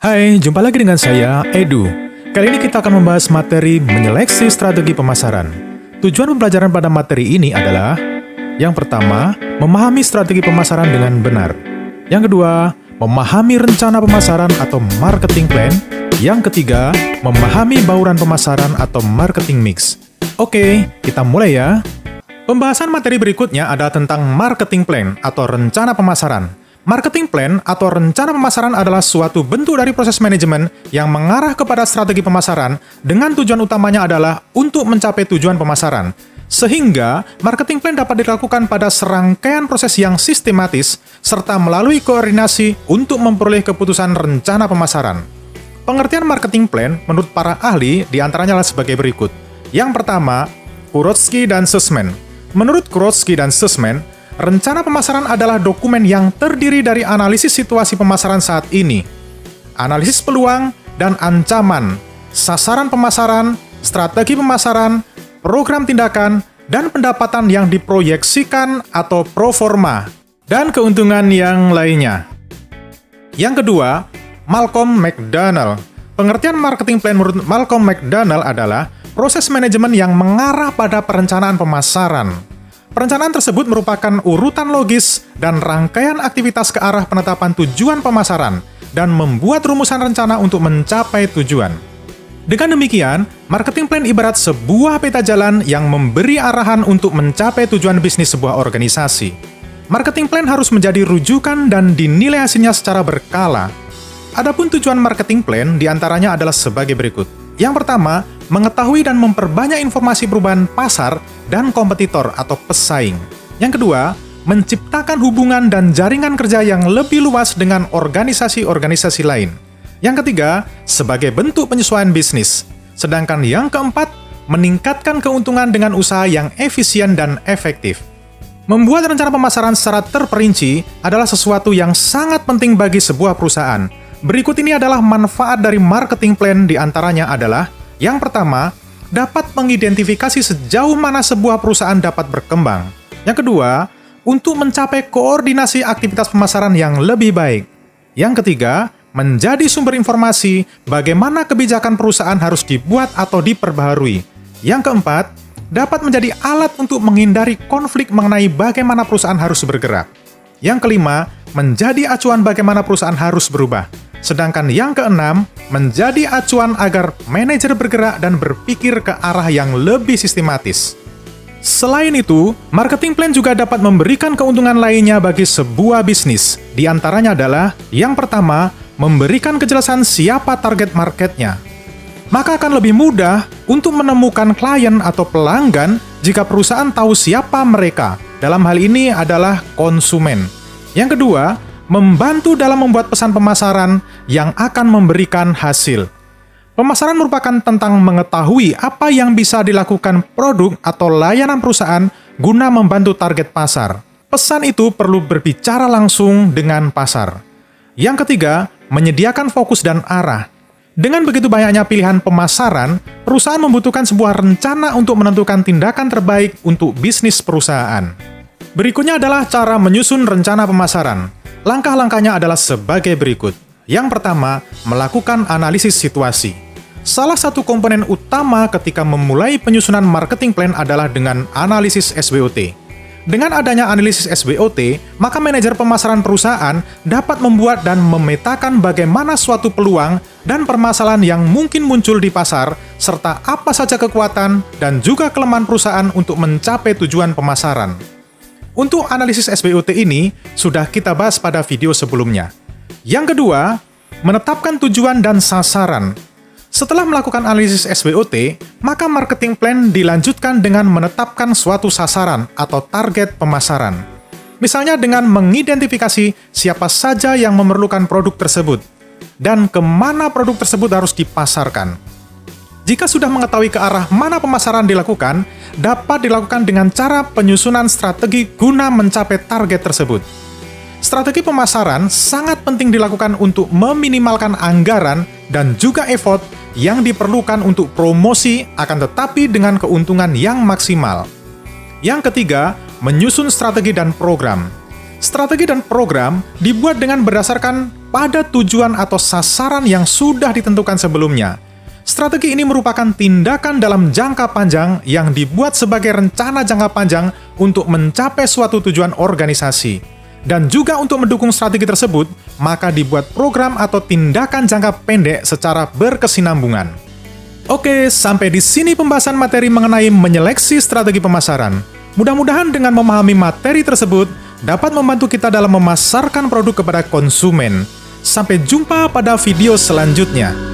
Hai, jumpa lagi dengan saya, Edu. Kali ini kita akan membahas materi menyeleksi strategi pemasaran. Tujuan pembelajaran pada materi ini adalah: yang pertama, memahami strategi pemasaran dengan benar. Yang kedua, memahami rencana pemasaran atau marketing plan. Yang ketiga, memahami bauran pemasaran atau marketing mix. Oke, kita mulai ya. Pembahasan materi berikutnya adalah tentang marketing plan atau rencana pemasaran. Marketing plan atau rencana pemasaran adalah suatu bentuk dari proses manajemen yang mengarah kepada strategi pemasaran dengan tujuan utamanya adalah untuk mencapai tujuan pemasaran. Sehingga, marketing plan dapat dilakukan pada serangkaian proses yang sistematis serta melalui koordinasi untuk memperoleh keputusan rencana pemasaran. Pengertian marketing plan menurut para ahli diantaranya adalah sebagai berikut. Yang pertama, Kurotsky dan Sussman. Menurut Kurotsky dan Sussman, rencana pemasaran adalah dokumen yang terdiri dari analisis situasi pemasaran saat ini, analisis peluang dan ancaman, sasaran pemasaran, strategi pemasaran, program tindakan, dan pendapatan yang diproyeksikan atau pro forma, dan keuntungan yang lainnya. Yang kedua, Malcolm McDowell. Pengertian marketing plan menurut Malcolm McDowell adalah proses manajemen yang mengarah pada perencanaan pemasaran. Perencanaan tersebut merupakan urutan logis dan rangkaian aktivitas ke arah penetapan tujuan pemasaran dan membuat rumusan rencana untuk mencapai tujuan. Dengan demikian, marketing plan ibarat sebuah peta jalan yang memberi arahan untuk mencapai tujuan bisnis sebuah organisasi. Marketing plan harus menjadi rujukan dan dinilai hasilnya secara berkala. Adapun tujuan marketing plan diantaranya adalah sebagai berikut. Yang pertama, mengetahui dan memperbanyak informasi perubahan pasar dan kompetitor atau pesaing. Yang kedua, menciptakan hubungan dan jaringan kerja yang lebih luas dengan organisasi-organisasi lain. Yang ketiga, sebagai bentuk penyesuaian bisnis. Sedangkan yang keempat, meningkatkan keuntungan dengan usaha yang efisien dan efektif. Membuat rencana pemasaran secara terperinci adalah sesuatu yang sangat penting bagi sebuah perusahaan. Berikut ini adalah manfaat dari marketing plan, diantaranya adalah: yang pertama, dapat mengidentifikasi sejauh mana sebuah perusahaan dapat berkembang. Yang kedua, untuk mencapai koordinasi aktivitas pemasaran yang lebih baik. Yang ketiga, menjadi sumber informasi bagaimana kebijakan perusahaan harus dibuat atau diperbaharui. Yang keempat, dapat menjadi alat untuk menghindari konflik mengenai bagaimana perusahaan harus bergerak. Yang kelima, menjadi acuan bagaimana perusahaan harus berubah. Sedangkan yang keenam, menjadi acuan agar manajer bergerak dan berpikir ke arah yang lebih sistematis. Selain itu, marketing plan juga dapat memberikan keuntungan lainnya bagi sebuah bisnis. Di antaranya adalah: yang pertama, memberikan kejelasan siapa target marketnya. Maka akan lebih mudah untuk menemukan klien atau pelanggan jika perusahaan tahu siapa mereka. Dalam hal ini adalah konsumen. Yang kedua, membantu dalam membuat pesan pemasaran yang akan memberikan hasil. Pemasaran merupakan tentang mengetahui apa yang bisa dilakukan produk atau layanan perusahaan guna membantu target pasar. Pesan itu perlu berbicara langsung dengan pasar. Yang ketiga, menyediakan fokus dan arah. Dengan begitu banyaknya pilihan pemasaran, perusahaan membutuhkan sebuah rencana untuk menentukan tindakan terbaik untuk bisnis perusahaan. Berikutnya adalah cara menyusun rencana pemasaran. Langkah-langkahnya adalah sebagai berikut. Yang pertama, melakukan analisis situasi. Salah satu komponen utama ketika memulai penyusunan marketing plan adalah dengan analisis SWOT. Dengan adanya analisis SWOT, maka manajer pemasaran perusahaan dapat membuat dan memetakan bagaimana suatu peluang dan permasalahan yang mungkin muncul di pasar, serta apa saja kekuatan dan juga kelemahan perusahaan untuk mencapai tujuan pemasaran. Untuk analisis SWOT ini, sudah kita bahas pada video sebelumnya. Yang kedua, menetapkan tujuan dan sasaran. Setelah melakukan analisis SWOT, maka marketing plan dilanjutkan dengan menetapkan suatu sasaran atau target pemasaran. Misalnya dengan mengidentifikasi siapa saja yang memerlukan produk tersebut, dan kemana produk tersebut harus dipasarkan. Jika sudah mengetahui ke arah mana pemasaran dilakukan, dapat dilakukan dengan cara penyusunan strategi guna mencapai target tersebut. Strategi pemasaran sangat penting dilakukan untuk meminimalkan anggaran dan juga effort yang diperlukan untuk promosi, akan tetapi dengan keuntungan yang maksimal. Yang ketiga, menyusun strategi dan program. Strategi dan program dibuat dengan berdasarkan pada tujuan atau sasaran yang sudah ditentukan sebelumnya. Strategi ini merupakan tindakan dalam jangka panjang yang dibuat sebagai rencana jangka panjang untuk mencapai suatu tujuan organisasi. Dan juga untuk mendukung strategi tersebut, maka dibuat program atau tindakan jangka pendek secara berkesinambungan. Oke, sampai di sini pembahasan materi mengenai menyeleksi strategi pemasaran. Mudah-mudahan dengan memahami materi tersebut, dapat membantu kita dalam memasarkan produk kepada konsumen. Sampai jumpa pada video selanjutnya.